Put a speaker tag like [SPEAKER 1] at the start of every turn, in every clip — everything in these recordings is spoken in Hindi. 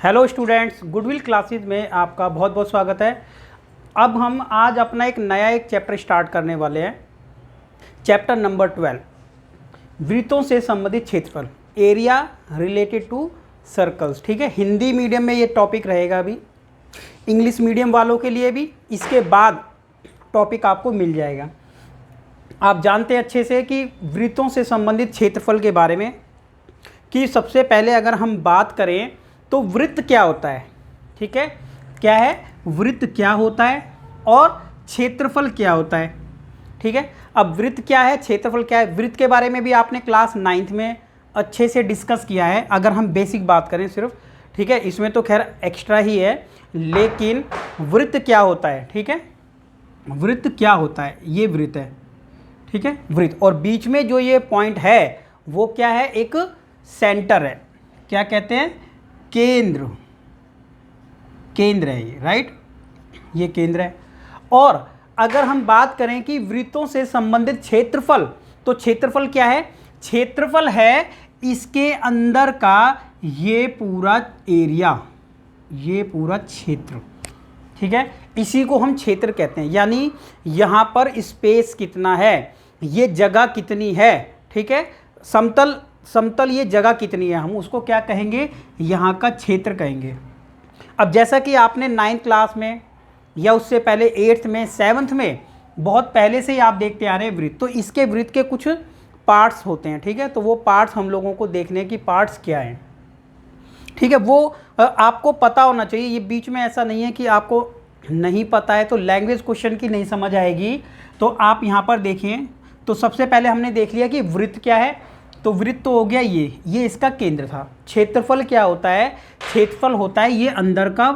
[SPEAKER 1] हेलो स्टूडेंट्स, गुडविल क्लासेस में आपका बहुत बहुत स्वागत है। अब हम आज अपना एक चैप्टर स्टार्ट करने वाले हैं। चैप्टर नंबर 12, वृत्तों से संबंधित क्षेत्रफल, एरिया रिलेटेड टू सर्कल्स। ठीक है, हिंदी मीडियम में ये टॉपिक रहेगा, अभी इंग्लिश मीडियम वालों के लिए भी इसके बाद टॉपिक आपको मिल जाएगा। आप जानते हैं अच्छे से कि वृत्तों से संबंधित क्षेत्रफल के बारे में कि सबसे पहले अगर हम बात करें तो वृत्त क्या होता है। ठीक है, क्या है वृत्त, क्या होता है और क्षेत्रफल क्या होता है। ठीक है, अब वृत्त क्या है, क्षेत्रफल क्या है, वृत्त के बारे में भी आपने क्लास 9th में अच्छे से डिस्कस किया है, अगर हम बेसिक बात करें सिर्फ। ठीक है, इसमें तो खैर एक्स्ट्रा ही है, लेकिन वृत्त क्या होता है। ठीक है, वृत्त क्या होता है, ये वृत्त है। ठीक है, वृत्त, और बीच में जो ये पॉइंट है वो क्या है, एक सेंटर है, क्या कहते हैं, केंद्र। केंद्र है ये, राइट, ये केंद्र है। और अगर हम बात करें कि वृत्तों से संबंधित क्षेत्रफल, तो क्षेत्रफल क्या है, क्षेत्रफल है इसके अंदर का ये पूरा एरिया, ये पूरा क्षेत्र। ठीक है, इसी को हम क्षेत्र कहते हैं, यानी यहाँ पर स्पेस कितना है, ये जगह कितनी है। ठीक है, समतल ये जगह कितनी है, हम उसको क्या कहेंगे, यहाँ का क्षेत्र कहेंगे। अब जैसा कि आपने 9th क्लास में या उससे पहले 8th में 7th में बहुत पहले से ही आप देखते आ रहे हैं वृत्त, तो इसके वृत्त के कुछ पार्ट्स होते हैं। ठीक है, तो वो पार्ट्स हम लोगों को देखने की पार्ट्स क्या हैं। ठीक है, वो आपको पता होना चाहिए, ये बीच में ऐसा नहीं है कि आपको नहीं पता है तो लैंग्वेज क्वेश्चन की नहीं समझ आएगी। तो आप यहाँ पर देखिए, तो सबसे पहले हमने देख लिया कि वृत्त क्या है, तो वृत्त तो हो गया, ये इसका केंद्र था। क्षेत्रफल क्या होता है, क्षेत्रफल होता है ये अंदर का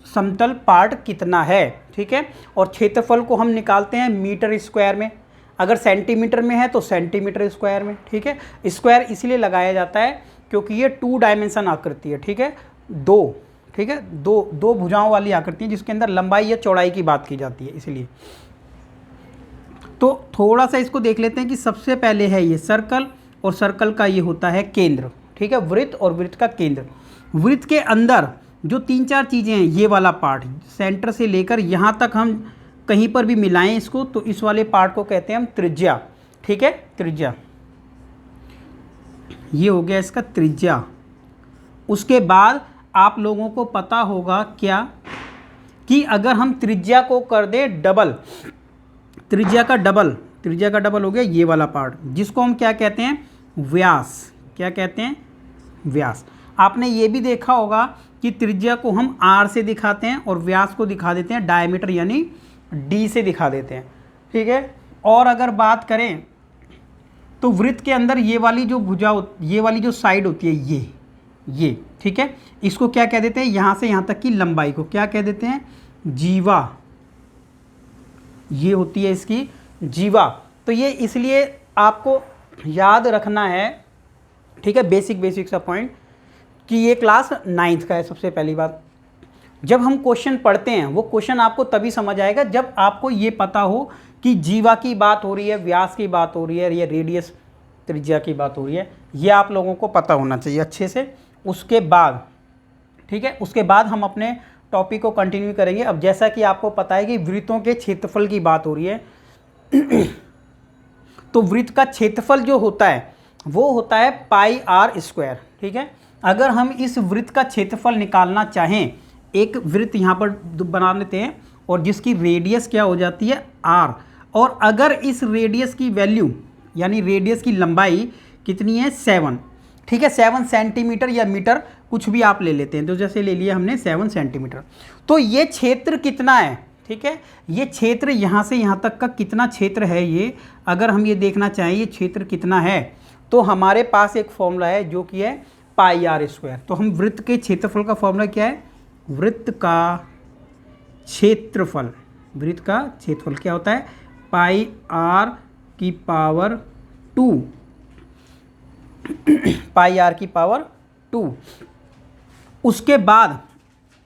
[SPEAKER 1] समतल पार्ट कितना है। ठीक है, और क्षेत्रफल को हम निकालते हैं मीटर स्क्वायर में, अगर सेंटीमीटर में है तो सेंटीमीटर स्क्वायर में। ठीक है, स्क्वायर इसलिए लगाया जाता है क्योंकि ये 2 डायमेंशन आकृति है। ठीक है, ठीक है, दो भुजाओं वाली आकृति है जिसके अंदर लंबाई या चौड़ाई की बात की जाती है, इसलिए। तो थोड़ा सा इसको देख लेते हैं कि सबसे पहले है ये सर्कल, और सर्कल का ये होता है केंद्र। ठीक है, वृत्त और वृत्त का केंद्र। वृत्त के अंदर जो 3-4 चीज़ें हैं, ये वाला पार्ट सेंटर से लेकर यहाँ तक हम कहीं पर भी मिलाएं इसको, तो इस वाले पार्ट को कहते हैं हम त्रिज्या। ठीक है, त्रिज्या, ये हो गया इसका त्रिज्या। उसके बाद आप लोगों को पता होगा क्या कि अगर हम त्रिज्या को कर दें डबल, त्रिज्या का डबल हो गया ये वाला पार्ट, जिसको हम क्या कहते हैं, व्यास। क्या कहते हैं, व्यास। आपने ये भी देखा होगा कि त्रिज्या को हम आर से दिखाते हैं और व्यास को दिखा देते हैं डायमीटर यानी डी से दिखा देते हैं। ठीक है, और अगर बात करें तो वृत्त के अंदर ये वाली जो भुजा, ये वाली जो साइड होती है, ये ठीक है, इसको क्या कह देते हैं, यहाँ से यहाँ तक की लंबाई को क्या कह देते हैं, जीवा। ये होती है इसकी जीवा। तो ये इसलिए आपको याद रखना है। ठीक है, बेसिक सा पॉइंट कि ये क्लास 9th का है। सबसे पहली बात, जब हम क्वेश्चन पढ़ते हैं वो क्वेश्चन आपको तभी समझ आएगा जब आपको ये पता हो कि जीवा की बात हो रही है, व्यास की बात हो रही है, या रेडियस त्रिज्या की बात हो रही है, ये आप लोगों को पता होना चाहिए अच्छे से। उसके बाद, ठीक है, उसके बाद हम अपने टॉपिक को कंटिन्यू करेंगे। अब जैसा कि आपको पता है कि वृत्तों के क्षेत्रफल की बात हो रही है, तो वृत्त का क्षेत्रफल जो होता है वो होता है पाई आर स्क्वायर। ठीक है, अगर हम इस वृत्त का क्षेत्रफल निकालना चाहें, एक वृत्त यहाँ पर बना लेते हैं और जिसकी रेडियस क्या हो जाती है, आर, और अगर इस रेडियस की वैल्यू यानी रेडियस की लंबाई कितनी है, 7। ठीक है, 7 सेंटीमीटर या मीटर कुछ भी आप ले लेते हैं, तो जैसे ले लिया हमने 7 सेंटीमीटर। तो ये क्षेत्र कितना है, ठीक है, ये क्षेत्र यहाँ से यहाँ तक का कितना क्षेत्र है, ये अगर हम ये देखना चाहें ये क्षेत्र कितना है, तो हमारे पास एक फॉर्मूला है जो कि है पाई आर स्क्वायर। तो हम वृत्त के क्षेत्रफल का फॉर्मूला क्या है, वृत्त का क्षेत्रफल, वृत्त का क्षेत्रफल क्या होता है, पाई आर की पावर 2, पाई आर की पावर 2। उसके बाद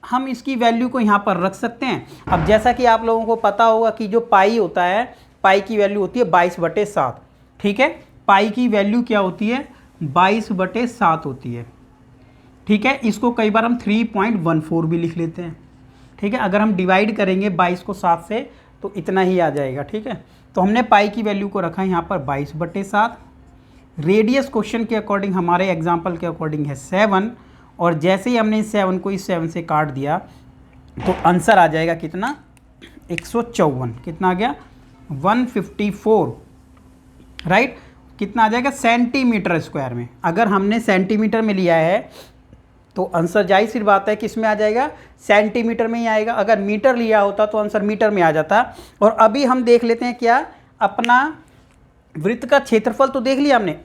[SPEAKER 1] हम इसकी वैल्यू को यहाँ पर रख सकते हैं। अब जैसा कि आप लोगों को पता होगा कि जो पाई होता है, पाई की वैल्यू होती है 22/7। ठीक है, पाई की वैल्यू क्या होती है, 22/7 होती है। ठीक है। इसको कई बार हम 3.14 भी लिख लेते हैं, ठीक है। अगर हम डिवाइड करेंगे 22 को 7 से तो इतना ही आ जाएगा, ठीक है। तो हमने पाई की वैल्यू को रखा है यहाँ पर 22/7। रेडियस क्वेश्चन के अकॉर्डिंग, हमारे एग्जाम्पल के अकॉर्डिंग है 7, और जैसे ही हमने इस 7 को इस 7 से काट दिया तो आंसर आ जाएगा कितना, 154। कितना आ गया, 154, राइट। कितना आ जाएगा, सेंटीमीटर स्क्वायर में। अगर हमने सेंटीमीटर में लिया है तो आंसर जाहिर सी बात है किस में आ जाएगा, सेंटीमीटर में ही आएगा। अगर मीटर लिया होता तो आंसर मीटर में आ जाता। और अभी हम देख लेते हैं क्या, अपना वृत्त का क्षेत्रफल तो देख लिया हमने,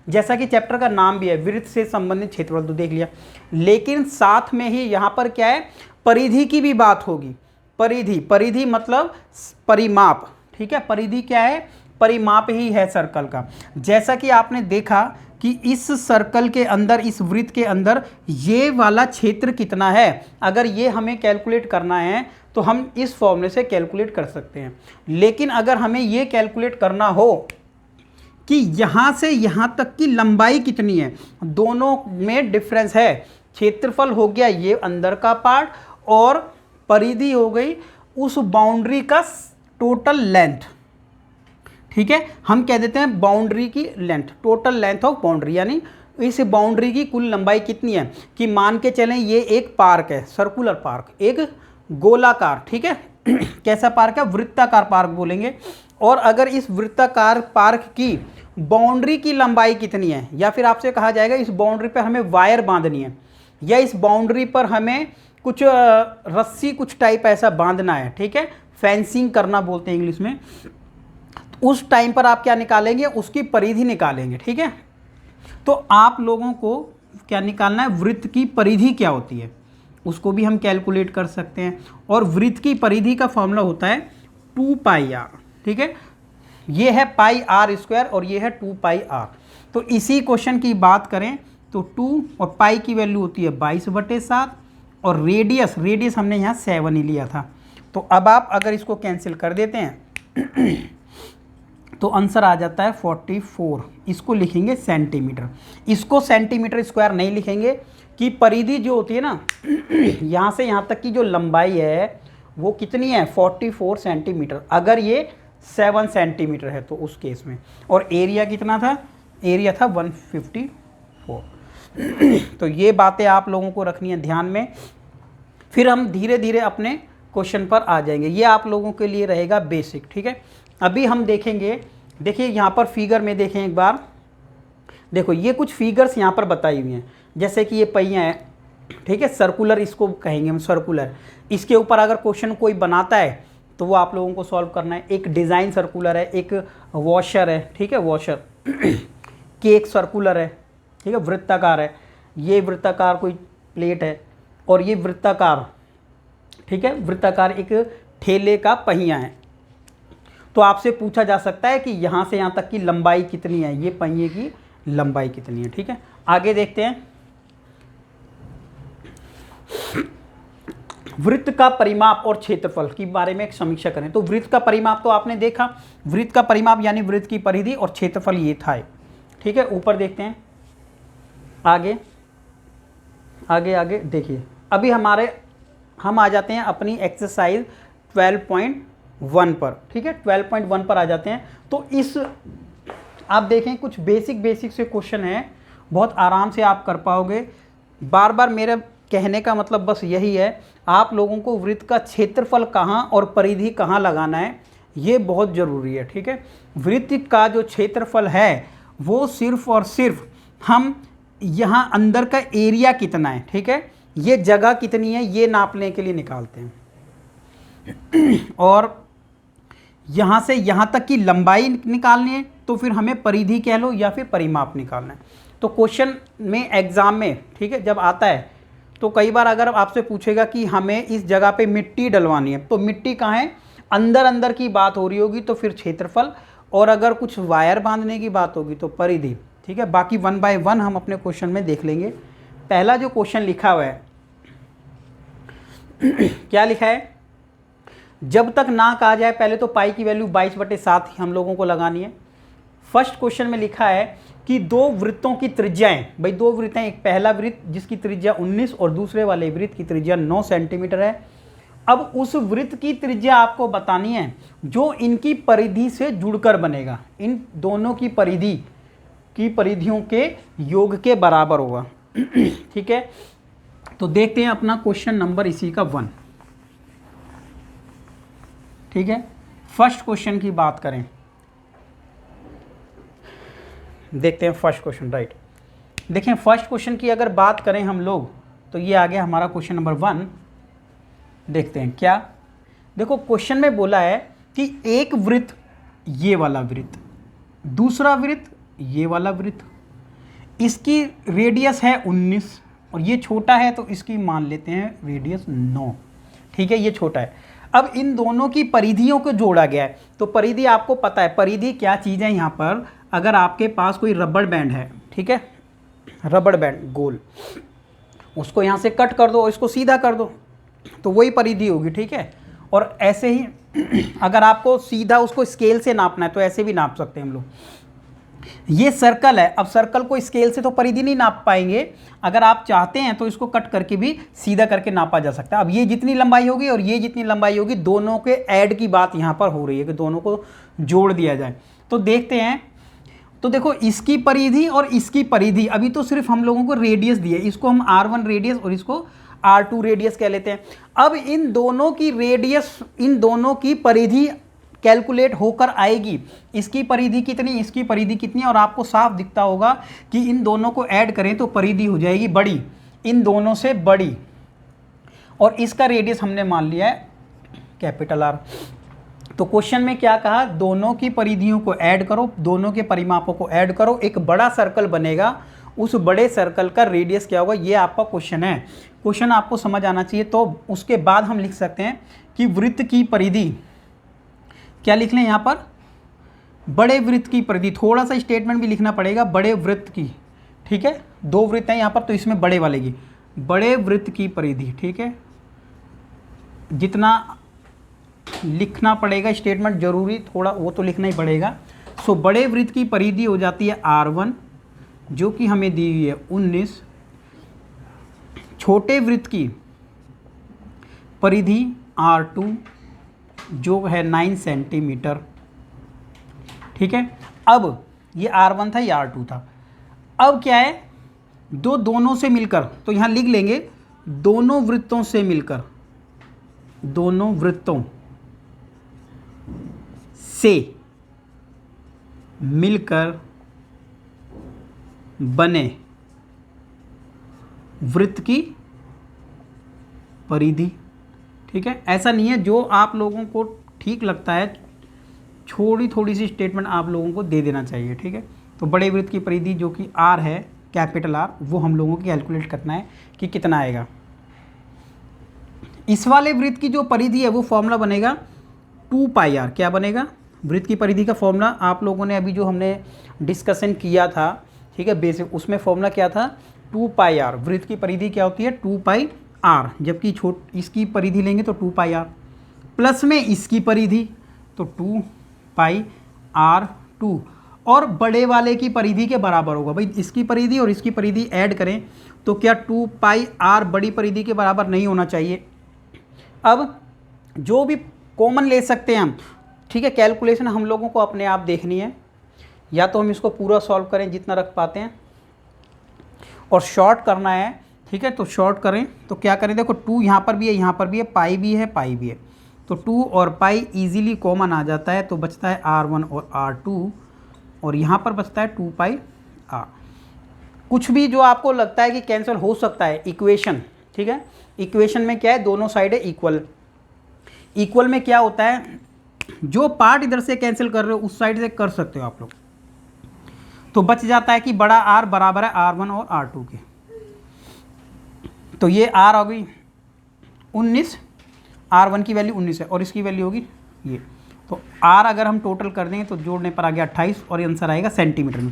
[SPEAKER 1] जैसा कि चैप्टर का नाम भी है, वृत्त से संबंधित क्षेत्रफल तो देख लिया, लेकिन साथ में ही यहाँ पर क्या है, परिधि की भी बात होगी। परिधि मतलब परिमाप, ठीक है। परिधि क्या है, परिमाप ही है सर्कल का। जैसा कि आपने देखा कि इस सर्कल के अंदर, इस वृत्त के अंदर ये वाला क्षेत्र कितना है, अगर ये हमें कैलकुलेट करना है तो हम इस फॉर्मूले से कैलकुलेट कर सकते हैं। लेकिन अगर हमें ये कैलकुलेट करना हो कि यहाँ से यहाँ तक की लंबाई कितनी है, दोनों में डिफरेंस है। क्षेत्रफल हो गया ये अंदर का पार्ट, और परिधि हो गई उस बाउंड्री का टोटल लेंथ, ठीक है। हम कह देते हैं बाउंड्री की length, total length of boundary, यानी इस बाउंड्री की कुल लंबाई कितनी है। कि मान के चलें ये एक पार्क है, सर्कुलर पार्क, एक गोलाकार, ठीक है। कैसा पार्क है, वृत्ताकार पार्क बोलेंगे। और अगर इस वृत्ताकार पार्क की बाउंड्री की लंबाई कितनी है, या फिर आपसे कहा जाएगा इस बाउंड्री पर हमें वायर बांधनी है, या इस बाउंड्री पर हमें कुछ रस्सी कुछ टाइप ऐसा बांधना है, ठीक है। फेंसिंग करना बोलते हैं इंग्लिश में। उस टाइम पर आप क्या निकालेंगे, उसकी परिधि निकालेंगे, ठीक है। तो आप लोगों को क्या निकालना है, वृत्त की परिधि क्या होती है, उसको भी हम कैलकुलेट कर सकते हैं। और वृत्त की परिधि का फॉर्मूला होता है 2πr, ठीक है। ये है πr² और ये है 2πr। तो इसी क्वेश्चन की बात करें तो 2 और पाई की वैल्यू होती है 22/7, और रेडियस हमने यहाँ 7 ही लिया था। तो अब आप अगर इसको कैंसिल कर देते हैं तो आंसर आ जाता है 44। इसको लिखेंगे सेंटीमीटर, इसको सेंटीमीटर स्क्वायर नहीं लिखेंगे। कि परिधि जो होती है ना, यहाँ से यहाँ तक की जो लंबाई है वो कितनी है, 44 सेंटीमीटर। अगर ये 7 सेंटीमीटर है तो उस केस में। और एरिया कितना था, एरिया था 154। तो ये बातें आप लोगों को रखनी है ध्यान में। फिर हम धीरे धीरे अपने क्वेश्चन पर आ जाएंगे। ये आप लोगों के लिए रहेगा बेसिक, ठीक है। अभी हम देखेंगे, देखिए यहाँ पर फिगर में देखें एक बार, देखो ये कुछ फिगर्स यहाँ पर बताई हुई हैं। जैसे कि ये पहिया है, ठीक है, सर्कुलर इसको कहेंगे हम, सर्कुलर। इसके ऊपर अगर क्वेश्चन कोई बनाता है तो वो आप लोगों को सॉल्व करना है। एक डिज़ाइन सर्कुलर है, एक वॉशर है, ठीक है, वॉशर केक सर्कुलर है, ठीक है, वृत्ताकार है। ये वृत्ताकार कोई प्लेट है, और ये वृत्ताकार, ठीक है, वृत्ताकार एक ठेले का पहिया है। तो आपसे पूछा जा सकता है कि यहाँ से यहाँ तक की लंबाई कितनी है, ये पहिए की लंबाई कितनी है, ठीक है। आगे देखते हैं, वृत्त का परिमाप और क्षेत्रफल के बारे में एक समीक्षा करें। तो वृत्त का परिमाप तो आपने देखा, वृत्त का परिमाप यानी वृत्त की परिधि, और क्षेत्रफल ये था, ठीक है। ऊपर देखते हैं, आगे आगे आगे देखिए। अभी हम आ जाते हैं अपनी एक्सरसाइज 12.1 पर, ठीक है, 12.1 पर आ जाते हैं। तो इस आप देखें कुछ बेसिक से क्वेश्चन है, बहुत आराम से आप कर पाओगे। बार बार मेरा कहने का मतलब बस यही है, आप लोगों को वृत्त का क्षेत्रफल कहाँ और परिधि कहाँ लगाना है, ये बहुत ज़रूरी है, ठीक है। वृत्त का जो क्षेत्रफल है वो सिर्फ और सिर्फ हम यहाँ अंदर का एरिया कितना है, ठीक है, ये जगह कितनी है, ये नापने के लिए निकालते हैं। और यहाँ से यहाँ तक की लंबाई निकालनी है तो फिर हमें परिधि कह लो या फिर परिमाप निकालना है। तो क्वेश्चन में एग्ज़ाम में, ठीक है, जब आता है तो कई बार अगर आपसे पूछेगा कि हमें इस जगह पे मिट्टी डलवानी है, तो मिट्टी कहाँ है, अंदर की बात हो रही होगी तो फिर क्षेत्रफल, और अगर कुछ वायर बांधने की बात होगी तो परिधि, ठीक है। बाकी 1 बाय 1 हम अपने क्वेश्चन में देख लेंगे। पहला जो क्वेश्चन लिखा हुआ है क्या लिखा है, जब तक ना कहा जाए पहले तो पाई की वैल्यू 22/7 हम लोगों को लगानी है। फर्स्ट क्वेश्चन में लिखा है कि दो वृत्तों की त्रिज्याएं, भाई दो वृत्त हैं, एक पहला वृत्त जिसकी त्रिज्या 19 और दूसरे वाले वृत्त की त्रिज्या 9 सेंटीमीटर है। अब उस वृत्त की त्रिज्या आपको बतानी है जो इनकी परिधि से जुड़कर बनेगा, इन दोनों की परिधियों के योग के बराबर होगा। ठीक है, तो देखते हैं अपना क्वेश्चन नंबर इसी का 1। ठीक है, फर्स्ट क्वेश्चन की बात करें, देखते हैं फर्स्ट क्वेश्चन। राइट, देखें फर्स्ट क्वेश्चन की अगर बात करें हम लोग तो ये आ गया हमारा क्वेश्चन नंबर 1। देखते हैं क्या, देखो क्वेश्चन में बोला है कि एक वृत्त, ये वाला वृत्त, दूसरा वृत्त, ये वाला वृत्त, इसकी रेडियस है 19 और ये छोटा है तो इसकी मान लेते हैं रेडियस 9। ठीक है, ये छोटा है। अब इन दोनों की परिधियों को जोड़ा गया है, तो परिधि आपको पता है, परिधि क्या चीज़ है। यहाँ पर अगर आपके पास कोई रबड़ बैंड है, ठीक है, रबड़ बैंड गोल, उसको यहाँ से कट कर दो और इसको सीधा कर दो तो वही परिधि होगी। ठीक है, और ऐसे ही अगर आपको सीधा उसको स्केल से नापना है तो ऐसे भी नाप सकते हैं हम लोग। ये सर्कल है, अब सर्कल को स्केल से तो परिधि नहीं नाप पाएंगे, अगर आप चाहते हैं तो इसको कट करके भी सीधा करके नापा जा सकता है। अब ये जितनी लंबाई होगी और ये जितनी लंबाई होगी, दोनों के ऐड की बात यहाँ पर हो रही है कि दोनों को जोड़ दिया जाए। तो देखते हैं, तो देखो इसकी परिधि और इसकी परिधि, अभी तो सिर्फ हम लोगों को रेडियस दी है, इसको हम R1 रेडियस और इसको R2 रेडियस कह लेते हैं। अब इन दोनों की रेडियस, इन दोनों की परिधि कैलकुलेट होकर आएगी, इसकी परिधि कितनी, इसकी परिधि कितनी, और आपको साफ दिखता होगा कि इन दोनों को ऐड करें तो परिधि हो जाएगी बड़ी, इन दोनों से बड़ी, और इसका रेडियस हमने मान लिया है कैपिटल R। तो क्वेश्चन में क्या कहा, दोनों की परिधियों को ऐड करो, दोनों के परिमापों को ऐड करो, एक बड़ा सर्कल बनेगा, उस बड़े सर्कल का रेडियस क्या होगा, ये आपका क्वेश्चन है। क्वेश्चन आपको समझ आना चाहिए। तो उसके बाद हम लिख सकते हैं कि वृत्त की परिधि, क्या लिख लें यहाँ पर, बड़े वृत्त की परिधि, थोड़ा सा स्टेटमेंट भी लिखना पड़ेगा, बड़े वृत्त की। ठीक है, दो वृत्त हैं यहाँ पर तो इसमें बड़े वाले की, बड़े वृत्त की परिधि। ठीक है, जितना लिखना पड़ेगा स्टेटमेंट जरूरी, थोड़ा वो तो लिखना ही पड़ेगा। सो बड़े वृत्त की परिधि हो जाती है R1 जो कि हमें दी हुई है 19, छोटे वृत्त की परिधि R2 जो है 9 सेंटीमीटर। ठीक है, अब ये R1 था, ये R2 था। अब क्या है, दोनों से मिलकर, तो यहाँ लिख लेंगे दोनों वृत्तों से मिलकर, दोनों वृत्तों से मिलकर बने वृत्त की परिधि। ठीक है, ऐसा नहीं है, जो आप लोगों को ठीक लगता है थोड़ी सी स्टेटमेंट आप लोगों को दे देना चाहिए। ठीक है, तो बड़े वृत्त की परिधि जो कि R है, कैपिटल R, वो हम लोगों को कैलकुलेट करना है कि कितना आएगा। इस वाले वृत्त की जो परिधि है वो फॉर्मूला बनेगा 2 पाई R। क्या बनेगा, वृत्त की परिधि का फॉर्मूला आप लोगों ने अभी जो हमने डिस्कशन किया था, ठीक है, बेसिक, उसमें फॉर्मूला क्या था, 2 पाई R। वृत्त की परिधि क्या होती है, 2 पाई R, जबकि इसकी परिधि लेंगे तो 2 पाई R, प्लस में इसकी परिधि तो 2 पाई R2, और बड़े वाले की परिधि के बराबर होगा। भाई इसकी परिधि और इसकी परिधि ऐड करें तो क्या 2 पाई R बड़ी परिधि के बराबर नहीं होना चाहिए। अब जो भी कॉमन ले सकते हैं हम, ठीक है, कैलकुलेशन हम लोगों को अपने आप देखनी है, या तो हम इसको पूरा सॉल्व करें जितना रख पाते हैं, और शॉर्ट करना है। ठीक है, तो शॉर्ट करें तो क्या करें, देखो 2 यहाँ पर भी है, यहाँ पर भी है, पाई भी है, पाई भी है, तो 2 और पाई इजीली कॉमन आ जाता है, तो बचता है R1 और R2, और यहाँ पर बचता है 2 पाई R। कुछ भी जो आपको लगता है कि कैंसिल हो सकता है, इक्वेशन, ठीक है, इक्वेशन में क्या है, दोनों साइड है इक्वल। इक्वल में क्या होता है, जो पार्ट इधर से कैंसिल कर रहे हो उस साइड से कर सकते हो आप लोग, तो बच जाता है कि बड़ा R बराबर है R1 और R2 के। तो ये R हो गई 19, R1 की वैल्यू 19 है और इसकी वैल्यू होगी ये, तो R अगर हम टोटल कर देंगे तो जोड़ने पर आ गया 28, और ये आंसर आएगा सेंटीमीटर में,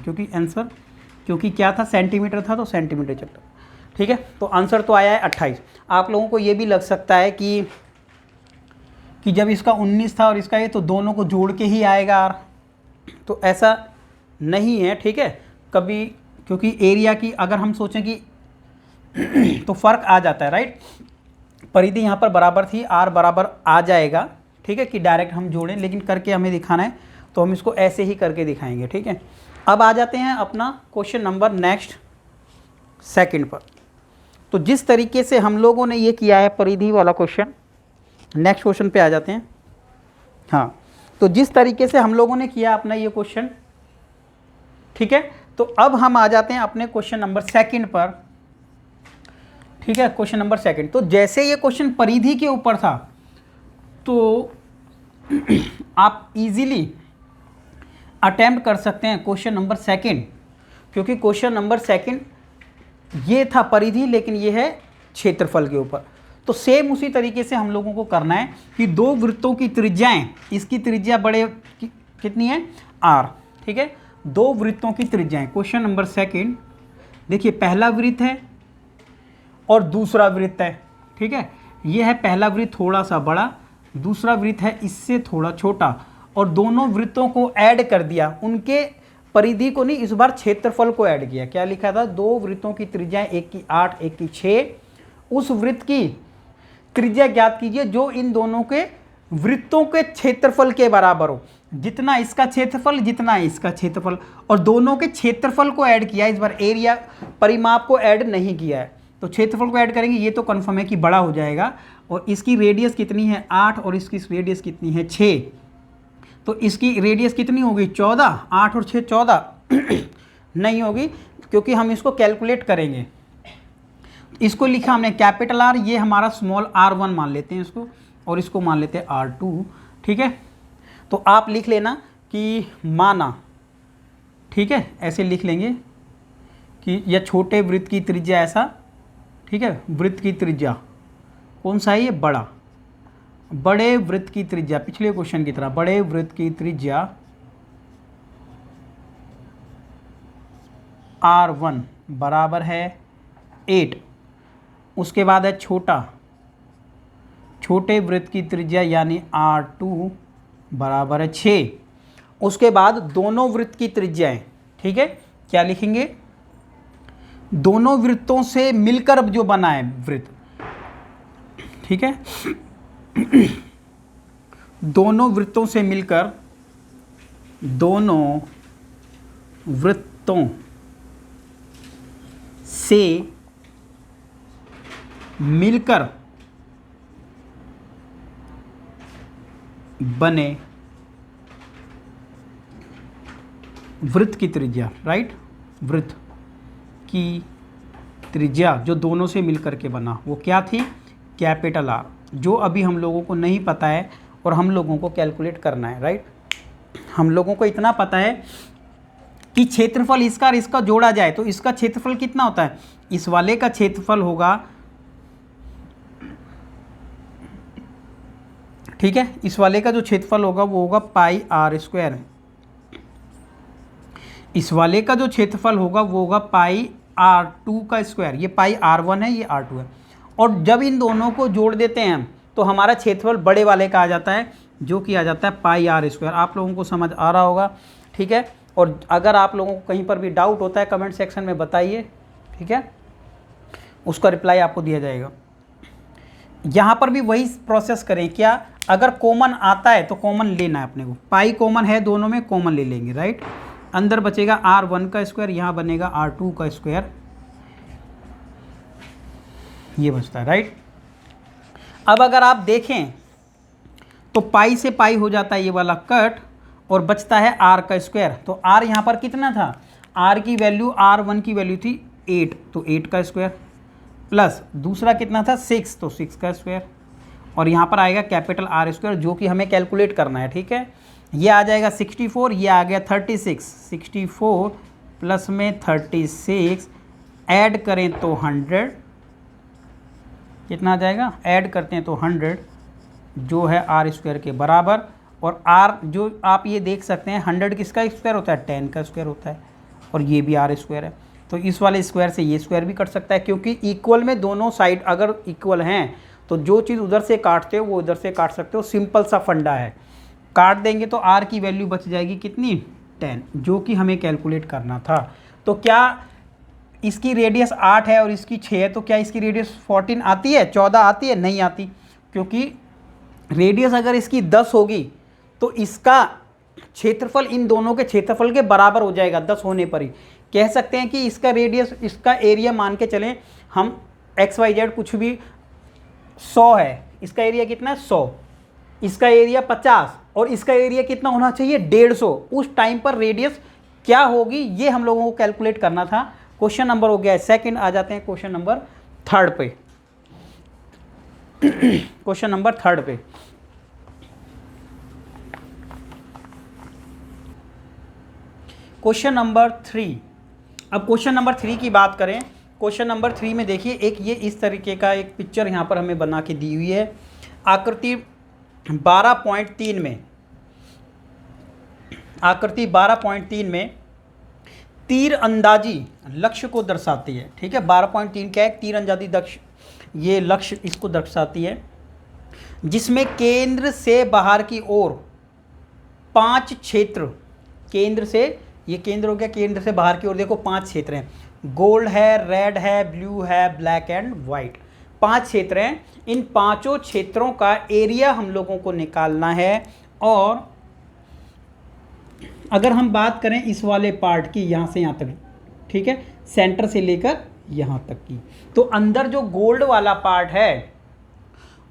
[SPEAKER 1] क्योंकि क्या था, सेंटीमीटर था तो सेंटीमीटर चलता। ठीक है, तो आंसर तो आया है 28। आप लोगों को ये भी लग सकता है कि जब इसका 19 था और इसका ये, तो दोनों को जोड़ के ही आएगा R, तो ऐसा नहीं है। ठीक है, कभी, क्योंकि एरिया की अगर हम सोचें कि तो फ़र्क आ जाता है, राइट। परिधि यहाँ पर बराबर थी, आर बराबर आ जाएगा, ठीक है, कि डायरेक्ट हम जोड़ें, लेकिन करके हमें दिखाना है तो हम इसको ऐसे ही करके दिखाएंगे, ठीक है। अब आ जाते हैं अपना क्वेश्चन नंबर नेक्स्ट सेकंड पर। तो जिस तरीके से हम लोगों ने ये किया है परिधि वाला क्वेश्चन, नेक्स्ट क्वेश्चन पे आ जाते हैं। हाँ, तो जिस तरीके से हम लोगों ने किया अपना ये क्वेश्चन, ठीक है, तो अब हम आ जाते हैं अपने क्वेश्चन नंबर सेकंड पर, ठीक है। क्वेश्चन नंबर सेकंड, तो जैसे ये क्वेश्चन परिधि के ऊपर था तो आप इजीली अटेम्प्ट कर सकते हैं क्वेश्चन नंबर सेकंड, क्योंकि क्वेश्चन नंबर सेकंड ये था परिधि, लेकिन ये है क्षेत्रफल के ऊपर। तो सेम उसी तरीके से हम लोगों को करना है कि दो वृत्तों की त्रिज्याएं, इसकी त्रिज्या बड़े कितनी है, आर, ठीक है, दो वृत्तों की त्रिज्याएं। क्वेश्चन नंबर सेकंड, देखिए पहला वृत्त है और दूसरा वृत्त है, ठीक है। ये है पहला वृत्त थोड़ा सा बड़ा, दूसरा वृत्त है इससे थोड़ा छोटा, और दोनों वृत्तों को ऐड कर दिया, उनके परिधि को नहीं, इस बार क्षेत्रफल को ऐड किया। क्या लिखा था, दो वृत्तों की त्रिज्याएं, एक की 8 एक की 6, उस वृत्त की त्रिज्या ज्ञात कीजिए जो इन दोनों के वृत्तों के क्षेत्रफल के बराबर हो, जितना इसका क्षेत्रफल जितना इसका क्षेत्रफल, और दोनों के क्षेत्रफल को ऐड किया। इस बार एरिया परिमाप को ऐड नहीं किया है, तो क्षेत्रफल को ऐड करेंगे, ये तो कन्फर्म है कि बड़ा हो जाएगा। और इसकी रेडियस कितनी है 8 और इसकी रेडियस कितनी है 6, तो इसकी रेडियस कितनी होगी 14, 8 और 6 14 नहीं होगी, क्योंकि हम इसको कैलकुलेट करेंगे। इसको लिखा हमने कैपिटल आर, ये हमारा स्मॉल r1 मान लेते हैं इसको, और इसको मान लेते हैं r2, ठीक है। तो आप लिख लेना कि माना, ठीक है, ऐसे लिख लेंगे कि यह छोटे वृत्त की त्रिज्या ऐसा, ठीक है, वृत्त की त्रिज्या कौन सा है, ये बड़ा, बड़े वृत्त की त्रिज्या, पिछले क्वेश्चन की तरह, बड़े वृत्त की त्रिज्या r1 बराबर है 8, उसके बाद है छोटा, छोटे वृत्त की त्रिज्या यानी r2 बराबर है 6, उसके बाद दोनों वृत्त की त्रिज्याएं, ठीक है, क्या लिखेंगे, दोनों वृत्तों से मिलकर जो बना है वृत्त, ठीक है, दोनों वृत्तों से मिलकर, दोनों वृत्तों से मिलकर बने वृत्त की त्रिज्या, राइट, वृत्त की त्रिज्या जो दोनों से मिलकर के बना, वो क्या थी, कैपिटल आर, जो अभी हम लोगों को नहीं पता है और हम लोगों को कैलकुलेट करना है, राइट। हम लोगों को इतना पता है कि क्षेत्रफल इसका और इसका जोड़ा जाए तो इसका क्षेत्रफल कितना होता है, इस वाले का क्षेत्रफल होगा, ठीक है, इस वाले का जो क्षेत्रफल होगा वो होगा पाई आर स्क्वायर, इस वाले का जो क्षेत्रफल होगा वो होगा पाई r2 का स्क्वायर, ये पाई r1 है, ये r2 है, और जब इन दोनों को जोड़ देते हैं हम तो हमारा क्षेत्रफल बड़े वाले का आ जाता है, जो कि आ जाता है पाई आर स्क्वायर। आप लोगों को समझ आ रहा होगा, ठीक है। और अगर आप लोगों को कहीं पर भी डाउट होता है कमेंट सेक्शन में बताइए, ठीक है, उसका रिप्लाई आपको दिया जाएगा। यहाँ पर भी वही प्रोसेस करें, क्या, अगर कॉमन आता है तो कॉमन लेना है अपने को, पाई कॉमन है दोनों में, कॉमन ले लेंगे, राइट। अंदर बचेगा r1 का स्क्वायर, यहाँ बनेगा r2 का स्क्वायर, ये बचता है, राइट। अब अगर आप देखें तो पाई से पाई हो जाता है ये वाला कट, और बचता है r का स्क्वायर। तो r यहाँ पर कितना था, r की वैल्यू, r1 की वैल्यू थी 8, तो 8 का स्क्वायर, प्लस दूसरा कितना था 6, तो 6 का स्क्वायर, और यहाँ पर आएगा कैपिटल R स्क्वायर, जो कि हमें कैलकुलेट करना है, ठीक है। ये आ जाएगा 64, ये आ गया 36, 64 प्लस में 36 ऐड करें तो 100, कितना आ जाएगा, ऐड करते हैं तो 100, जो है आर स्क्वायर के बराबर। और आर जो आप ये देख सकते हैं 100 किसका स्क्वायर होता है, 10 का स्क्वायर होता है, और ये भी आर स्क्वायर है। तो इस वाले स्क्वायर से ये स्क्वायर भी कट सकता है, क्योंकि इक्वल में दोनों साइड अगर इक्वल हैं तो जो चीज़ उधर से काटते हो वो उधर से काट सकते हो, सिंपल सा फंडा है। काट देंगे तो आर की वैल्यू बच जाएगी कितनी, 10, जो कि हमें कैलकुलेट करना था। तो क्या इसकी रेडियस 8 है और इसकी 6 है, तो क्या इसकी रेडियस 14 आती है, 14 आती है? नहीं आती, क्योंकि रेडियस अगर इसकी 10 होगी तो इसका क्षेत्रफल इन दोनों के क्षेत्रफल के बराबर हो जाएगा 10 होने पर ही। कह सकते हैं कि इसका रेडियस, इसका एरिया मान के चलें हम XYZ कुछ भी 100 है, इसका एरिया कितना है 100, इसका एरिया 50 और इसका एरिया कितना होना चाहिए 150। उस टाइम पर रेडियस क्या होगी ये हम लोगों को कैलकुलेट करना था। क्वेश्चन नंबर हो गया है सेकंड। आ जाते हैं क्वेश्चन नंबर थर्ड पे। क्वेश्चन नंबर थर्ड पे, क्वेश्चन नंबर 3। अब क्वेश्चन नंबर 3 की बात करें, क्वेश्चन नंबर 3 में देखिए एक ये इस तरीके का एक पिक्चर यहाँ पर हमें बना के दी हुई है। आकृति 12.3 में, आकृति 12.3 में तीर अंदाजी लक्ष्य को दर्शाती है। ठीक है, 12.3 क्या है, तीर अंदाजी लक्ष्य, ये लक्ष्य इसको दर्शाती है, जिसमें केंद्र से बाहर की ओर 5 क्षेत्र, केंद्र से, ये केंद्र हो गया, केंद्र से बाहर की ओर देखो 5 क्षेत्र हैं, गोल्ड है, रेड है, ब्लू है, ब्लैक एंड वाइट, 5 क्षेत्र हैं। इन पांचों क्षेत्रों का एरिया हम लोगों को निकालना है। और अगर हम बात करें इस वाले पार्ट की, यहाँ से यहाँ तक, ठीक है, सेंटर से लेकर यहाँ तक की, तो अंदर जो गोल्ड वाला पार्ट है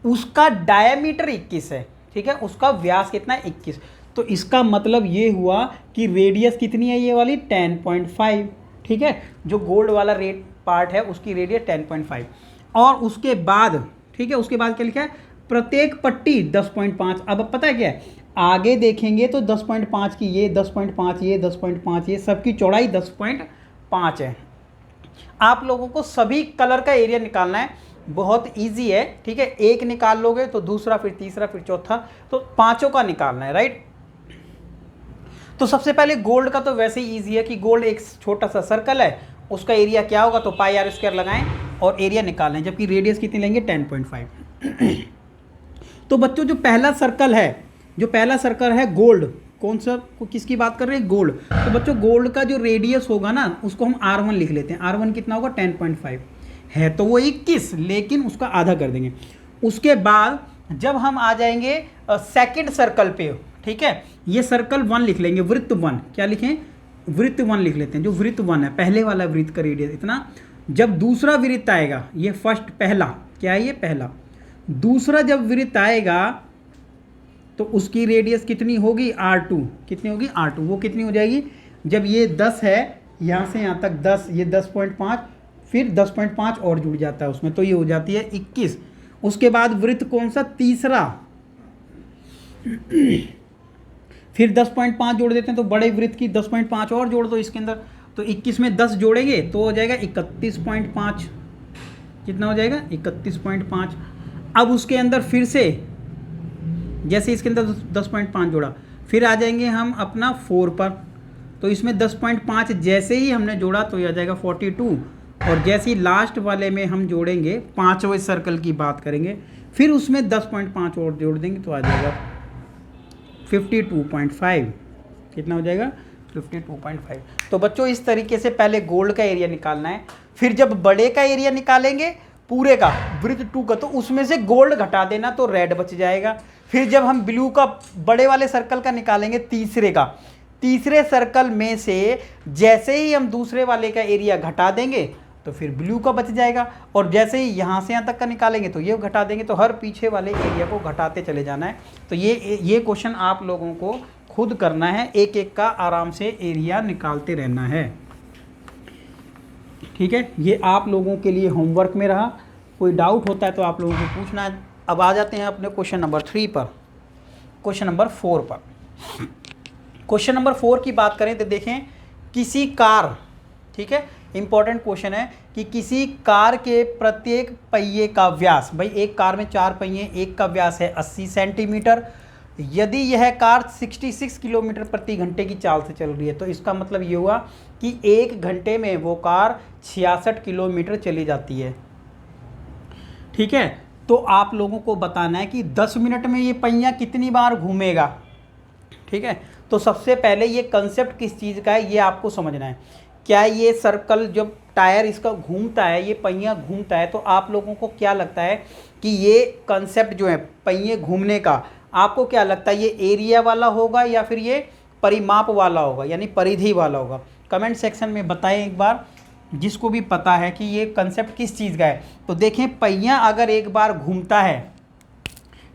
[SPEAKER 1] उसका डायमीटर 21 है। ठीक है, उसका व्यास कितना है 21। तो इसका मतलब ये हुआ कि रेडियस कितनी है ये वाली 10.5। ठीक है, जो गोल्ड वाला रेड पार्ट है उसकी रेडियस 10.5। और उसके बाद, ठीक है, उसके बाद क्या लिखा है, प्रत्येक पट्टी 10.5। अब पता है क्या है, आगे देखेंगे तो 10.5 की ये, 10.5 ये, 10.5 ये, सबकी चौड़ाई 10.5 है। आप लोगों को सभी कलर का एरिया निकालना है, बहुत इजी है। ठीक है, एक निकाल लोगे तो दूसरा, फिर तीसरा, फिर चौथा, तो पांचों का निकालना है, राइट। तो सबसे पहले गोल्ड का तो वैसे ही ईजी है कि गोल्ड एक छोटा सा सर्कल है, उसका एरिया क्या होगा, तो पाई आर स्क्वायर लगाएं और एरिया निकालें, जबकि रेडियस कितनी लेंगे 10.5। तो बच्चों जो पहला सर्कल है, जो पहला सर्कल है गोल्ड, कौन सा, किसकी बात कर रहे हैं, गोल्ड। तो बच्चों गोल्ड का जो रेडियस होगा ना उसको हम R1 लिख लेते हैं। R1 कितना होगा 10.5 है, तो वो 21, लेकिन उसका आधा कर देंगे। उसके बाद जब हम आ जाएंगे सेकंड सर्कल पे, ठीक है, ये सर्कल 1 लिख लेंगे, वृत्त 1, क्या लिखें, वृत्त 1 लिख लेते हैं। जो वृत्त 1 है, पहले वाला वृत्त का रेडियस इतना। जब दूसरा वृत्त आएगा, ये फर्स्ट, पहला क्या है, ये पहला, दूसरा जब वृत्त आएगा तो उसकी रेडियस कितनी होगी R2, कितनी होगी R2, वो कितनी हो जाएगी, जब ये 10 है यहाँ से यहाँ तक 10, ये 10.5, फिर 10.5 और जुड़ जाता है उसमें, तो ये हो जाती है 21। उसके बाद वृत्त कौन सा, तीसरा, फिर 10.5 जोड़ देते हैं, तो बड़े वृत्त की 10.5 और जोड़ दो इसके अंदर, तो 21 में 10 जोड़ेंगे तो हो जाएगा 31.5, कितना हो जाएगा 31.5। अब उसके अंदर फिर से जैसे इसके अंदर 10.5 जोड़ा, फिर आ जाएंगे हम अपना 4 पर, तो इसमें 10.5 जैसे ही हमने जोड़ा तो ये आ जाएगा 42। और जैसे ही लास्ट वाले में हम जोड़ेंगे, 5वें सर्कल की बात करेंगे, फिर उसमें 10.5 और जोड़ देंगे तो आ जाएगा 52.5, कितना हो जाएगा 52.5। तो बच्चों इस तरीके से पहले गोल्ड का एरिया निकालना है, फिर जब बड़े का एरिया निकालेंगे पूरे का, वृत्त 2 का, तो उसमें से गोल्ड घटा देना तो रेड बच जाएगा। फिर जब हम ब्लू का बड़े वाले सर्कल का निकालेंगे, तीसरे का, तीसरे सर्कल में से जैसे ही हम दूसरे वाले का एरिया घटा देंगे तो फिर ब्लू का बच जाएगा, और जैसे ही यहाँ से यहाँ तक का निकालेंगे तो ये घटा देंगे, तो हर पीछे वाले एरिया को घटाते चले जाना है। तो ये क्वेश्चन आप लोगों को खुद करना है, एक एक का आराम से एरिया निकालते रहना है। ठीक है, ये आप लोगों के लिए होमवर्क में रहा, कोई डाउट होता है तो आप लोगों को पूछना है। अब आ जाते हैं अपने क्वेश्चन नंबर 3 पर, क्वेश्चन नंबर 4 पर। क्वेश्चन नंबर 4 की बात करें तो देखें, किसी कार, ठीक है, इंपॉर्टेंट क्वेश्चन है कि किसी कार के प्रत्येक पहिए का व्यास, भाई एक कार में 4 पहिए, एक का व्यास है 80 सेंटीमीटर। यदि यह कार 66 किलोमीटर प्रति घंटे की चाल से चल रही है, तो इसका मतलब ये हुआ कि 1 घंटे में वो कार 66 किलोमीटर चली जाती है। ठीक है, तो आप लोगों को बताना है कि 10 मिनट में ये पहिया कितनी बार घूमेगा। ठीक है, तो सबसे पहले ये कंसेप्ट किस चीज़ का है ये आपको समझना है क्या ये सर्कल जब टायर इसका घूमता है, ये पहिया घूमता है, तो आप लोगों को क्या लगता है कि ये कंसेप्ट जो है पहिए घूमने का, आपको क्या लगता है ये एरिया वाला होगा या फिर ये परिमाप वाला होगा, यानी परिधि वाला होगा? कमेंट सेक्शन में बताएं एक बार, जिसको भी पता है कि ये कंसेप्ट किस चीज़ का है। तो देखें, पहिया अगर एक बार घूमता है,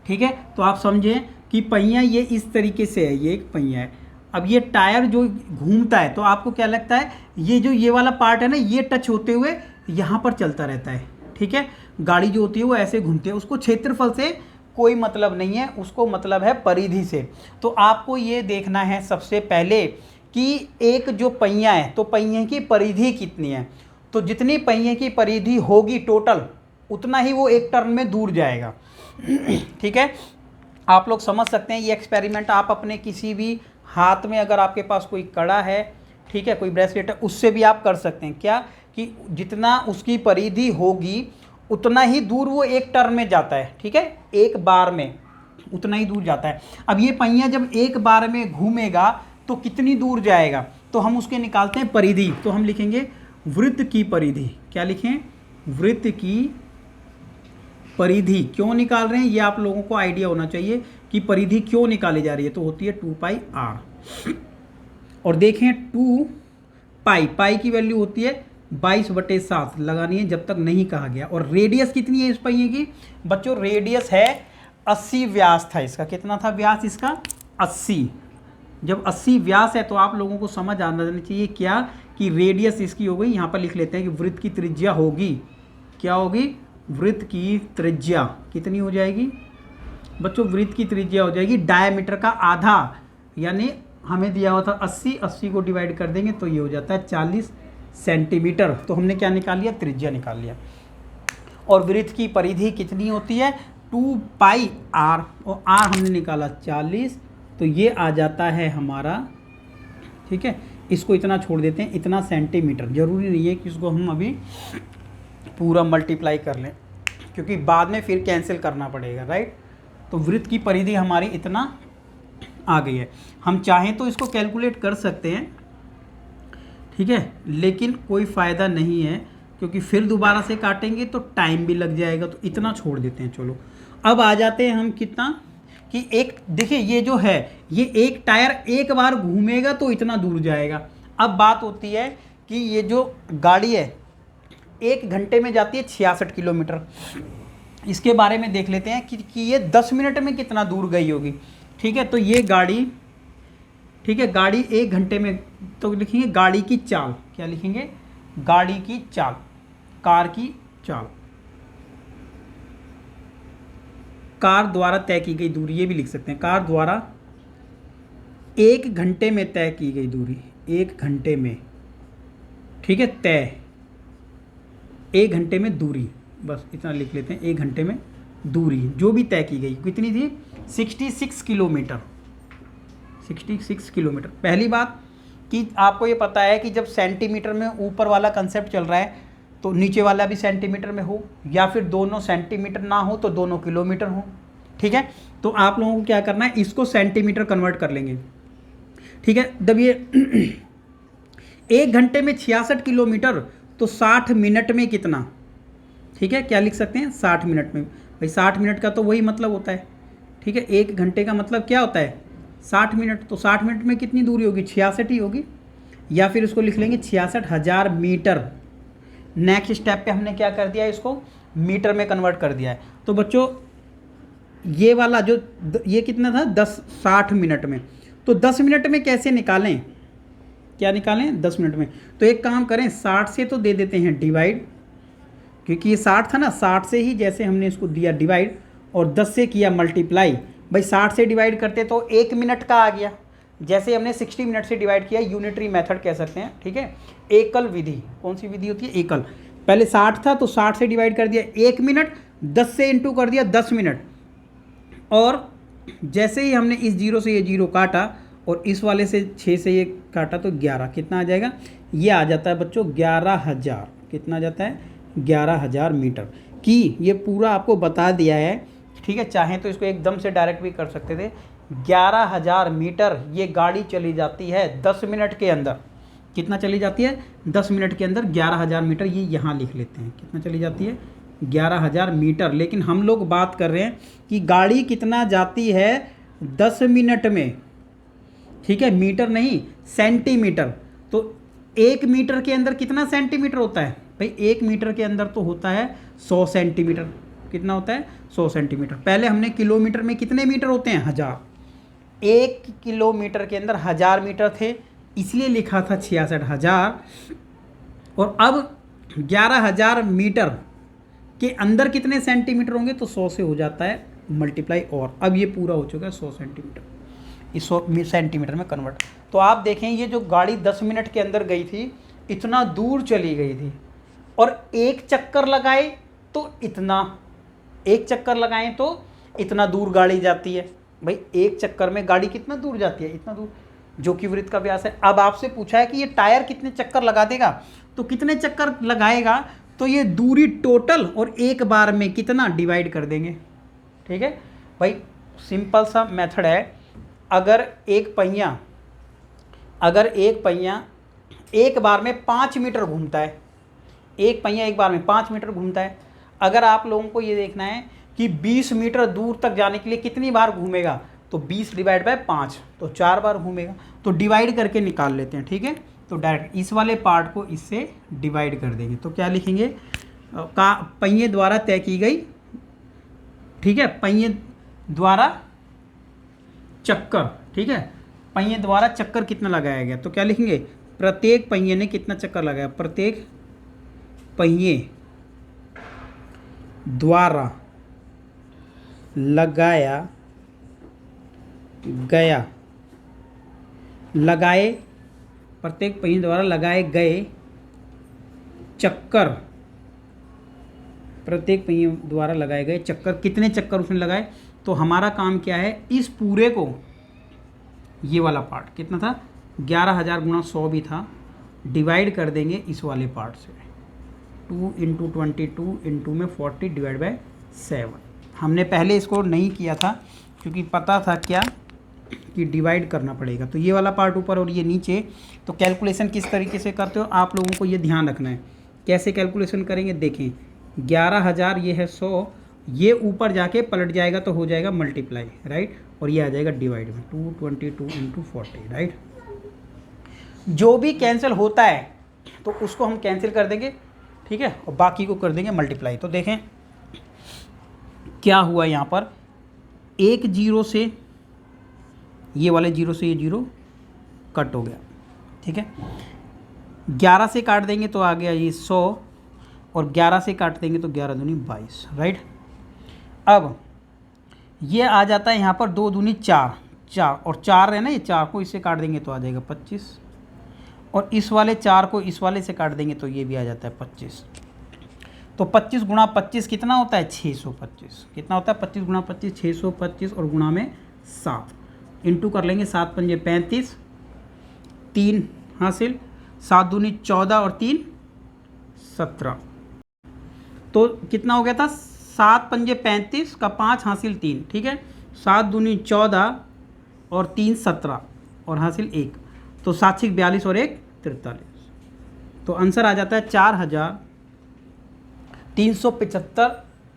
[SPEAKER 1] ठीक है, तो आप समझें कि पहिया ये इस तरीके से है, ये एक पहिया है। अब ये टायर जो घूमता है, तो आपको क्या लगता है ये जो ये वाला पार्ट है ना, ये टच होते हुए यहाँ पर चलता रहता है, ठीक है। गाड़ी जो होती है वो ऐसे घूमती है, उसको क्षेत्रफल से कोई मतलब नहीं है, उसको मतलब है परिधि से। तो आपको ये देखना है सबसे पहले कि एक जो पहिया है, तो पहिए की परिधि कितनी है। तो जितनी पहिए की परिधि होगी टोटल, उतना ही वो एक टर्न में दूर जाएगा, ठीक है। आप लोग समझ सकते हैं ये एक्सपेरिमेंट आप अपने किसी भी हाथ में, अगर आपके पास कोई कड़ा है, ठीक है, कोई ब्रेसलेट है, उससे भी आप कर सकते हैं। क्या कि जितना उसकी परिधि होगी उतना ही दूर वो एक टर्न में जाता है, ठीक है, एक बार में उतना ही दूर जाता है। अब ये पहिया जब एक बार में घूमेगा तो कितनी दूर जाएगा, तो हम उसके निकालते हैं परिधि। तो हम लिखेंगे वृत्त की परिधि। क्या लिखें? वृत्त की परिधि। क्यों निकाल रहे हैं ये आप लोगों को आइडिया होना चाहिए कि परिधि क्यों निकाली जा रही है। तो होती है 2πr। और देखें 2π की वैल्यू होती है 22/7 लगानी है जब तक नहीं कहा गया। और रेडियस कितनी है इस पहिए की बच्चों? रेडियस है 80 व्यास था इसका। कितना था व्यास इसका? 80। जब 80 व्यास है तो आप लोगों को समझ आना चाहिए क्या कि रेडियस इसकी हो गई, यहाँ पर लिख लेते हैं कि वृत्त की त्रिज्या होगी, क्या होगी? वृत्त की त्रिज्या कितनी हो जाएगी बच्चों? वृत्त की त्रिज्या हो जाएगी डायमीटर का आधा, यानी हमें दिया हुआ था 80 को डिवाइड कर देंगे तो ये हो जाता है 40 सेंटीमीटर। तो हमने क्या निकाल लिया? त्रिज्या निकाल लिया। और वृत्त की परिधि कितनी होती है? 2πr, और r हमने निकाला 40, तो ये आ जाता है हमारा, ठीक है। इसको इतना छोड़ देते हैं, इतना सेंटीमीटर। जरूरी नहीं है कि इसको हम अभी पूरा मल्टीप्लाई कर लें, क्योंकि बाद में फिर कैंसिल करना पड़ेगा, राइट। तो वृत्त की परिधि हमारी इतना आ गई है। हम चाहें तो इसको कैलकुलेट कर सकते हैं, ठीक है, लेकिन कोई फ़ायदा नहीं है, क्योंकि फिर दोबारा से काटेंगे तो टाइम भी लग जाएगा। तो इतना छोड़ देते हैं। चलो अब आ जाते हैं हम कितना कि एक, देखिए ये जो है, ये एक टायर एक बार घूमेगा तो इतना दूर जाएगा। अब बात होती है कि ये जो गाड़ी है 1 घंटे में जाती है 66 किलोमीटर। इसके बारे में देख लेते हैं कि ये 10 मिनट में कितना दूर गई होगी, ठीक है। तो ये गाड़ी, ठीक है, गाड़ी 1 घंटे में, तो लिखेंगे गाड़ी की चाल। क्या लिखेंगे? गाड़ी की चाल, कार की चाल, कार द्वारा तय की गई दूरी, ये भी लिख सकते हैं। कार द्वारा 1 घंटे में तय की गई दूरी, 1 घंटे में, ठीक है, तय, 1 घंटे में दूरी, बस इतना लिख लेते हैं। 1 घंटे में दूरी जो भी तय की गई कितनी थी? 66 किलोमीटर। 66 किलोमीटर। पहली बात कि आपको ये पता है कि जब सेंटीमीटर में ऊपर वाला कंसेप्ट चल रहा है तो नीचे वाला भी सेंटीमीटर में हो, या फिर दोनों सेंटीमीटर ना हो तो दोनों किलोमीटर हो, ठीक है। तो आप लोगों को क्या करना है, इसको सेंटीमीटर कन्वर्ट कर लेंगे, ठीक है। जब ये 1 घंटे में 66 किलोमीटर, तो 60 मिनट में कितना, ठीक है, क्या लिख सकते हैं? 60 मिनट में। भाई 60 मिनट का तो वही मतलब होता है, ठीक है। 1 घंटे का मतलब क्या होता है? 60 मिनट। तो 60 मिनट में कितनी दूरी होगी? 66 ही होगी, या फिर इसको लिख लेंगे 66,000 मीटर। नेक्स्ट स्टेप पे हमने क्या कर दिया, इसको मीटर में कन्वर्ट कर दिया है। तो बच्चों ये वाला जो ये कितना था? 60 मिनट में। तो 10 मिनट में कैसे निकालें? क्या निकालें 10 मिनट में? तो एक काम करें, 60 से तो दे देते हैं डिवाइड, क्योंकि ये 60 था ना, 60 से ही जैसे हमने इसको दिया डिवाइड और 10 से किया मल्टीप्लाई। भाई 60 से डिवाइड करते तो 1 मिनट का आ गया, जैसे हमने 60 मिनट से डिवाइड किया, यूनिटरी मेथड कह सकते हैं, ठीक है। एकल विधि, कौन सी विधि होती है? एकल। पहले 60 था तो 60 से डिवाइड कर दिया 1 मिनट, 10 से इंटू कर दिया 10 मिनट, और जैसे ही हमने इस 0 से ये 0 काटा और इस वाले से 6 से ये काटा तो 11, कितना आ जाएगा? ये आ जाता है बच्चों 11,000। कितना आ जाता है? 11,000 मीटर की। ये पूरा आपको बता दिया है, ठीक है। चाहें तो इसको एकदम से डायरेक्ट भी कर सकते थे। 11,000 मीटर ये गाड़ी चली जाती है 10 मिनट के अंदर। कितना चली जाती है 10 मिनट के अंदर 11,000 मीटर। ये यहाँ लिख लेते हैं कितना चली जाती है 11,000 मीटर। लेकिन हम लोग बात कर रहे हैं कि गाड़ी कितना जाती है 10 मिनट में, ठीक है, मीटर नहीं सेंटीमीटर। तो 1 मीटर के अंदर कितना सेंटीमीटर होता है भाई, 1 मीटर के अंदर तो होता है 100 सेंटीमीटर। कितना होता है 100 सेंटीमीटर। पहले हमने किलोमीटर में कितने मीटर होते हैं 1000, 1 किलोमीटर के अंदर 1000 मीटर थे, इसलिए लिखा था 66,000। और अब 11,000 मीटर के अंदर कितने सेंटीमीटर होंगे, तो 100 से हो जाता है मल्टीप्लाई। और अब ये पूरा हो चुका है 100 सेंटीमीटर, इस 100 सेंटीमीटर में कन्वर्ट। तो आप देखें ये जो गाड़ी 10 मिनट के अंदर गई थी, इतना दूर चली गई थी, और एक चक्कर लगाए तो इतना, एक चक्कर लगाएं तो इतना दूर गाड़ी जाती है। भाई एक चक्कर में गाड़ी कितना दूर जाती है, इतना दूर, जो कि वृत्त का व्यास है। अब आपसे पूछा है कि ये टायर कितने चक्कर लगा देगा, तो कितने चक्कर लगाएगा, तो ये दूरी टोटल और एक बार में कितना डिवाइड कर देंगे। ठीक है भाई, सिंपल सा मेथड है। अगर एक पहिया एक बार में 5 मीटर घूमता है, एक पहिया एक बार में 5 मीटर घूमता है, अगर आप लोगों को ये देखना है कि 20 मीटर दूर तक जाने के लिए कितनी बार घूमेगा, तो 20 डिवाइड बाय 5, तो 4 बार घूमेगा। तो डिवाइड करके निकाल लेते हैं, ठीक है। तो डायरेक्ट इस वाले पार्ट को इससे डिवाइड कर देंगे, तो क्या लिखेंगे, का पहिए द्वारा तय की गई, ठीक है, पहिए द्वारा चक्कर, ठीक है, पहिए द्वारा चक्कर कितना लगाया गया, तो क्या लिखेंगे, प्रत्येक पहिए ने कितना चक्कर लगाया, प्रत्येक पहिए द्वारा लगाया गया, लगाए, प्रत्येक पहिए द्वारा लगाए गए चक्कर, प्रत्येक पहिए द्वारा लगाए गए चक्कर, कितने चक्कर उसने लगाए। तो हमारा काम क्या है, इस पूरे को, ये वाला पार्ट कितना था 11,000 गुणा 100 भी था, डिवाइड कर देंगे इस वाले पार्ट से, 2 × 22 इंटू में 40 डिवाइड बाय 7। हमने पहले इसको नहीं किया था क्योंकि पता था क्या कि डिवाइड करना पड़ेगा। तो ये वाला पार्ट ऊपर और ये नीचे। तो कैलकुलेशन किस तरीके से करते हो आप लोगों को ये ध्यान रखना है। कैसे कैलकुलेशन करेंगे, देखें 11,000 ये है 100, ये ऊपर जाके पलट जाएगा तो हो जाएगा मल्टीप्लाई, राइट, और ये आ जाएगा डिवाइड में 222 इंटू 40, राइट। जो भी कैंसिल होता है तो उसको हम कैंसिल कर देंगे, ठीक है, और बाकी को कर देंगे मल्टीप्लाई। तो देखें क्या हुआ यहाँ पर, एक जीरो से, ये वाले जीरो से ये जीरो कट हो गया, ठीक है, 11 से काट देंगे तो आ गया ये 100, और 11 से काट देंगे तो 11 दूनी 22, राइट। अब ये आ जाता है यहाँ पर 2 दूनी 4, 4 और 4 है ना, ये 4 को इससे काट देंगे तो आ जाएगा 25, और इस वाले 4 को इस वाले से काट देंगे तो ये भी आ जाता है 25। तो 25 गुणा 25 कितना होता है 625, कितना होता है 25 गुणा 25 625, और गुणा में 7, इंटू कर लेंगे, 7 पंजे 35, 3 हासिल, 7 दूनी 14 और 3 17। तो कितना हो गया था, 7 पंजे 35 का 5 हासिल 3, ठीक है, 7 दूनी 14 और 3 17 और हासिल 1, तो 7 6 42 और 1 43। तो आंसर आ जाता है 4,375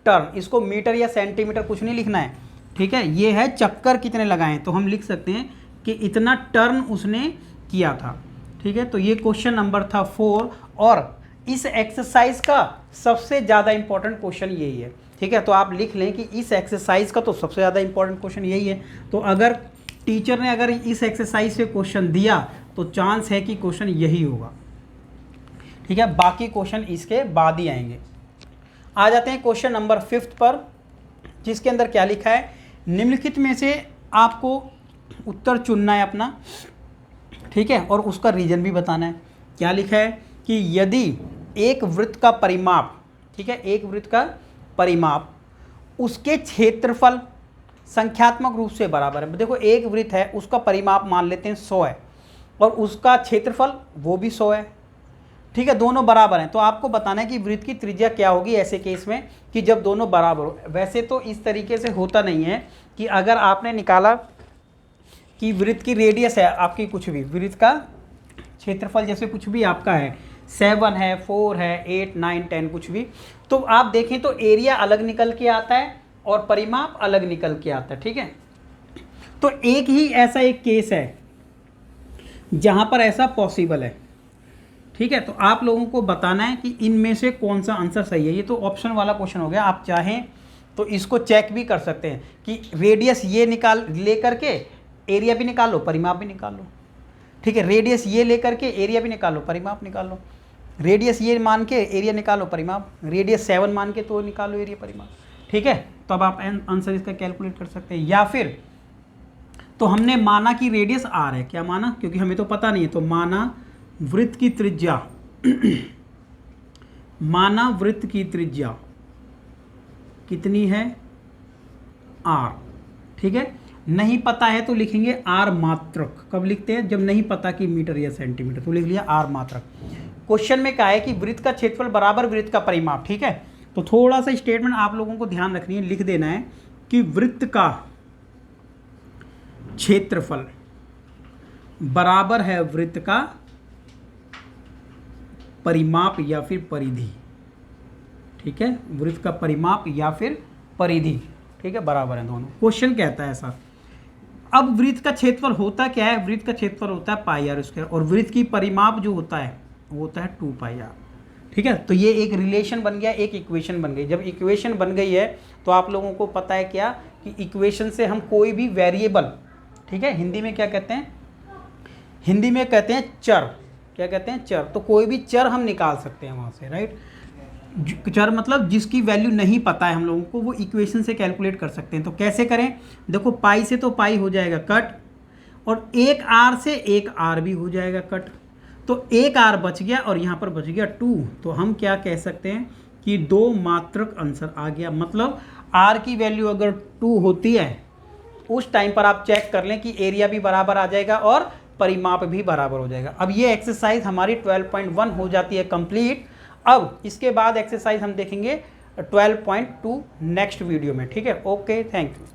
[SPEAKER 1] टर्न। इसको मीटर या सेंटीमीटर कुछ नहीं लिखना है, ठीक है, ये है चक्कर कितने लगाए, तो हम लिख सकते हैं कि इतना टर्न उसने किया था, ठीक है। तो ये क्वेश्चन नंबर था 4, और इस एक्सरसाइज का सबसे ज़्यादा इंपॉर्टेंट क्वेश्चन यही है, ठीक है। तो आप लिख लें कि इस एक्सरसाइज का तो सबसे ज़्यादा इंपॉर्टेंट क्वेश्चन यही है। तो अगर टीचर ने अगर इस एक्सरसाइज से क्वेश्चन दिया तो चांस है कि क्वेश्चन यही होगा, ठीक है, बाकी क्वेश्चन इसके बाद ही आएंगे। आ जाते हैं क्वेश्चन नंबर 5 पर, जिसके अंदर क्या लिखा है, निम्नलिखित में से आपको उत्तर चुनना है अपना, ठीक है, और उसका रीजन भी बताना है। क्या लिखा है कि यदि एक वृत्त का परिमाप, ठीक है, एक वृत्त का परिमाप उसके क्षेत्रफल संख्यात्मक रूप से बराबर है। देखो एक वृत्त है, उसका परिमाप मान लेते हैं 100 है, और उसका क्षेत्रफल वो भी 100 है, ठीक है, दोनों बराबर हैं। तो आपको बताना है कि वृत्त की त्रिज्या क्या होगी ऐसे केस में कि जब दोनों बराबर हो। वैसे तो इस तरीके से होता नहीं है कि अगर आपने निकाला कि वृत्त की रेडियस है आपकी कुछ भी, वृत्त का क्षेत्रफल जैसे कुछ भी आपका है 7 है, 4 है, 8, 9, 10 कुछ भी, तो आप देखें तो एरिया अलग निकल के आता है और परिमाप अलग निकल के आता है, ठीक है। तो एक ही ऐसा एक केस है जहां पर ऐसा पॉसिबल है, ठीक है। तो आप लोगों को बताना है कि इनमें से कौन सा आंसर सही है। ये तो ऑप्शन वाला क्वेश्चन हो गया, आप चाहें तो इसको चेक भी कर सकते हैं कि रेडियस ये निकाल ले करके एरिया भी निकाल लो, परिमाप भी निकाल लो, ठीक है। रेडियस ये लेकर के एरिया भी निकाल लो, परिमाप निकाल लो। रेडियस ये मान के एरिया निकालो, परिमाप। रेडियस 7 मान के तो निकालो एरिया, परिमाप, ठीक है। तो अब आप आंसर इसका कैलकुलेट कर सकते हैं। या फिर तो हमने माना कि रेडियस आर है, क्या माना, क्योंकि हमें तो पता नहीं है, तो माना वृत्त की त्रिज्या माना वृत्त की त्रिज्या कितनी है, आर, ठीक है। नहीं पता है तो लिखेंगे आर मात्रक। कब लिखते हैं, जब नहीं पता कि मीटर या सेंटीमीटर, तो लिख लिया आर मात्रक। क्वेश्चन में कहा है कि वृत्त का क्षेत्रफल बराबर वृत्त का परिमाप, ठीक है। तो थोड़ा सा स्टेटमेंट आप लोगों को ध्यान रखनी है, लिख देना है कि वृत्त का क्षेत्रफल बराबर है वृत्त का परिमाप या फिर परिधि, ठीक है। वृत्त का परिमाप या फिर परिधि, ठीक है, बराबर है दोनों। क्वेश्चन कहता है ऐसा। अब वृत्त का क्षेत्रफल होता क्या है, वृत्त का क्षेत्रफल होता है पाई आर स्क्वायर, और वृत्त की परिमाप जो होता है वो होता है 2 पाई आर, ठीक है। तो ये एक रिलेशन बन गया, एक इक्वेशन बन गई। जब इक्वेशन बन गई है तो आप लोगों को पता है क्या कि इक्वेशन से हम कोई भी वेरिएबल, ठीक है, हिंदी में क्या कहते हैं, हिंदी में कहते हैं चर, क्या कहते हैं, चर। तो कोई भी चर हम निकाल सकते हैं वहाँ से, राइट। चर मतलब जिसकी वैल्यू नहीं पता है हम लोगों को, वो इक्वेशन से कैलकुलेट कर सकते हैं। तो कैसे करें, देखो पाई से तो पाई हो जाएगा कट, और एक आर से एक आर भी हो जाएगा कट, तो एक आर बच गया और यहाँ पर बच गया 2। तो हम क्या कह सकते हैं कि 2 मात्रक आंसर आ गया। मतलब आर की वैल्यू अगर 2 होती है उस टाइम पर आप चेक कर लें कि एरिया भी बराबर आ जाएगा और परिमाप भी बराबर हो जाएगा। अब ये एक्सरसाइज हमारी 12.1 हो जाती है कंप्लीट। अब इसके बाद एक्सरसाइज हम देखेंगे 12.2 नेक्स्ट वीडियो में, ठीक है। Okay, thank you.